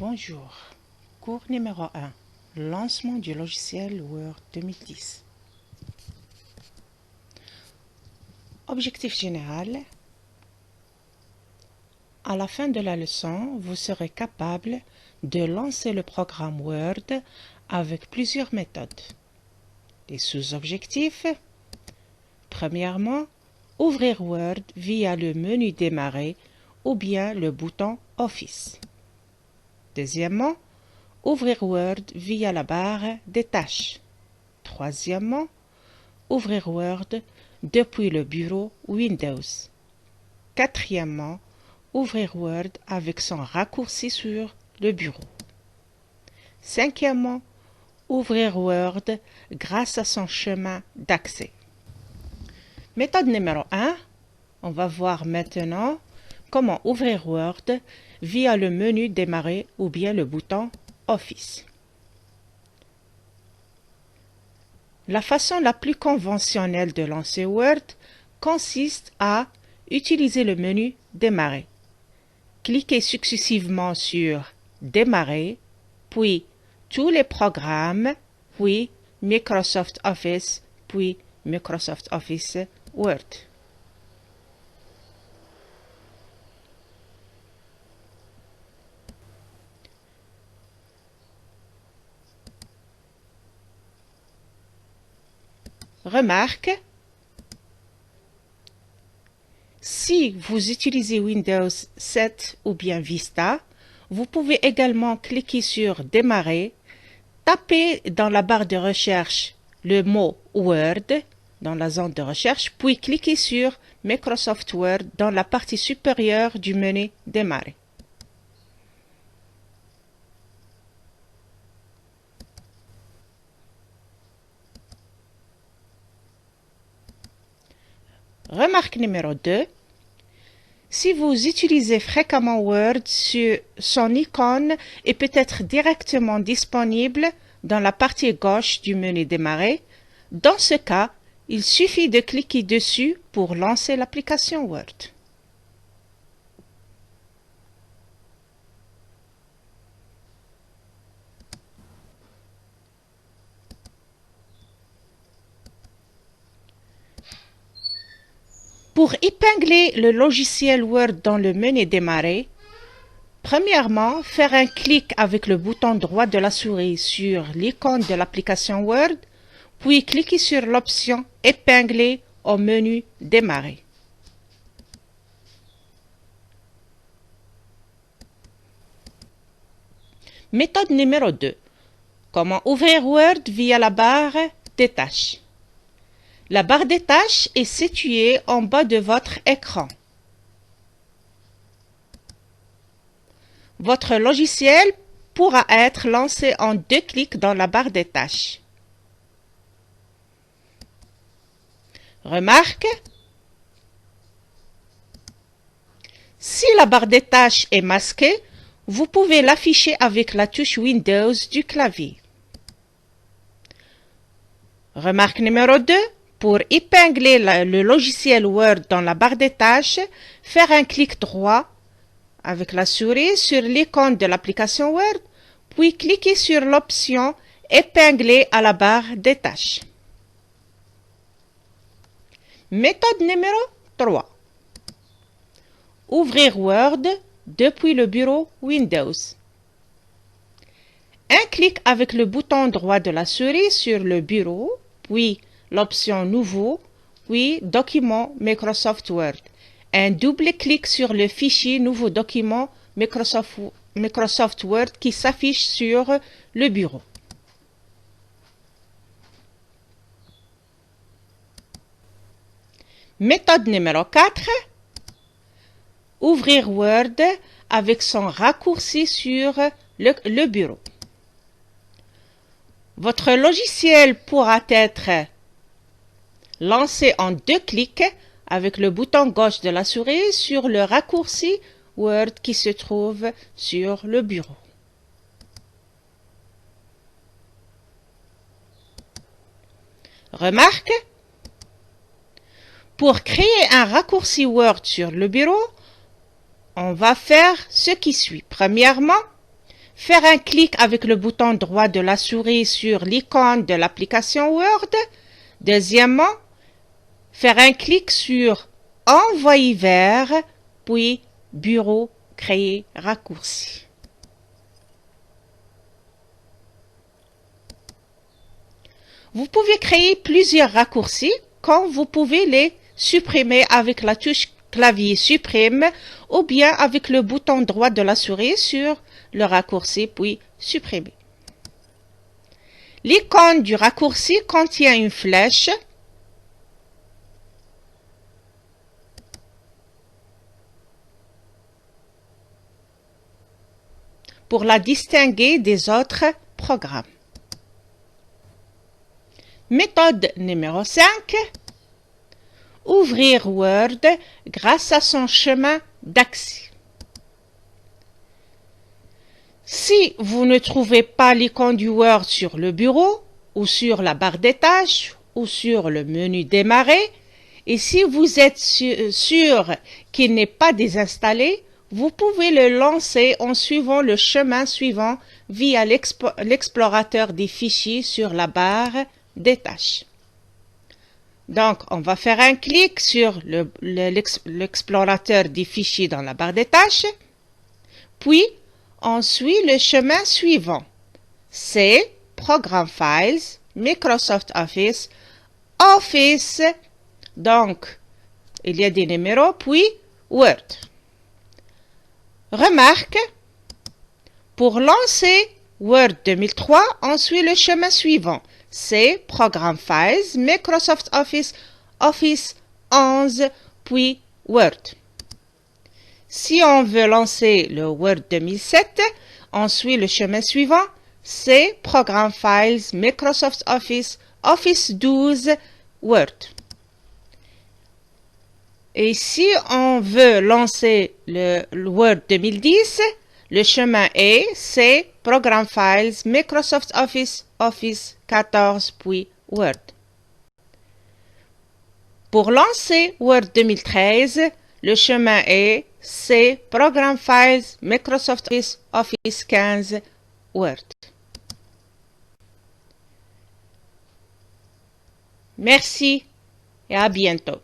Bonjour, cours numéro 1, lancement du logiciel Word 2010. Objectif général. À la fin de la leçon, vous serez capable de lancer le programme Word avec plusieurs méthodes. Les sous-objectifs. Premièrement, ouvrir Word via le menu Démarrer ou bien le bouton Office. Deuxièmement, ouvrir Word via la barre des tâches. Troisièmement, ouvrir Word depuis le bureau Windows. Quatrièmement, ouvrir Word avec son raccourci sur le bureau. Cinquièmement, ouvrir Word grâce à son chemin d'accès. Méthode numéro 1, on va voir maintenant comment ouvrir Word via le menu Démarrer ou bien le bouton Office. La façon la plus conventionnelle de lancer Word consiste à utiliser le menu Démarrer. Cliquez successivement sur Démarrer, puis tous les programmes, puis Microsoft Office, puis Microsoft Office Word. Remarque, si vous utilisez Windows 7 ou bien Vista, vous pouvez également cliquer sur Démarrer, taper dans la barre de recherche le mot Word dans la zone de recherche, puis cliquez sur Microsoft Word dans la partie supérieure du menu Démarrer. Remarque numéro 2. Si vous utilisez fréquemment Word, son icône est peut-être directement disponible dans la partie gauche du menu Démarrer. Dans ce cas, il suffit de cliquer dessus pour lancer l'application Word. Pour épingler le logiciel Word dans le menu Démarrer, premièrement, faire un clic avec le bouton droit de la souris sur l'icône de l'application Word, puis cliquez sur l'option Épingler au menu Démarrer. Méthode numéro 2. Comment ouvrir Word via la barre des tâches. La barre des tâches est située en bas de votre écran. Votre logiciel pourra être lancé en 2 clics dans la barre des tâches. Remarque, si la barre des tâches est masquée, vous pouvez l'afficher avec la touche Windows du clavier. Remarque numéro 2. Pour épingler le logiciel Word dans la barre des tâches, faire un clic droit avec la souris sur l'icône de l'application Word, puis cliquez sur l'option Épingler à la barre des tâches. Méthode numéro 3. Ouvrir Word depuis le bureau Windows. Un clic avec le bouton droit de la souris sur le bureau, puis l'option Nouveau, puis Document Microsoft Word. Un double clic sur le fichier Nouveau document Microsoft Word qui s'affiche sur le bureau. Méthode numéro 4. Ouvrir Word avec son raccourci sur le bureau. Votre logiciel pourra être lancé en 2 clics avec le bouton gauche de la souris sur le raccourci Word qui se trouve sur le bureau. Remarque, pour créer un raccourci Word sur le bureau, on va faire ce qui suit. Premièrement, faire un clic avec le bouton droit de la souris sur l'icône de l'application Word. Deuxièmement, faire un clic sur Envoyer vers, puis Bureau, créer raccourci. Vous pouvez créer plusieurs raccourcis quand vous pouvez les supprimer avec la touche clavier supprime ou bien avec le bouton droit de la souris sur le raccourci puis supprimer. L'icône du raccourci contient une flèche. Pour la distinguer des autres programmes. Méthode numéro 5. Ouvrir Word grâce à son chemin d'accès. Si vous ne trouvez pas l'icône du Word sur le bureau, ou sur la barre des tâches, ou sur le menu Démarrer, et si vous êtes sûr qu'il n'est pas désinstallé, vous pouvez le lancer en suivant le chemin suivant via l'explorateur des fichiers sur la barre des tâches. Donc, on va faire un clic sur l'explorateur des fichiers dans la barre des tâches, puis on suit le chemin suivant. C'est Programme Files, Microsoft Office, Office, donc il y a des numéros, puis Word. Remarque, pour lancer Word 2003, on suit le chemin suivant. C'est Programme Files, Microsoft Office, Office 11, puis Word. Si on veut lancer le Word 2007, on suit le chemin suivant. C'est Programme Files, Microsoft Office, Office 12, Word. Et si on veut lancer le Word 2010, le chemin c'est Programme Files, Microsoft Office, Office 14, puis Word. Pour lancer Word 2013, le chemin c'est Programme Files, Microsoft Office, Office 15, Word. Merci et à bientôt.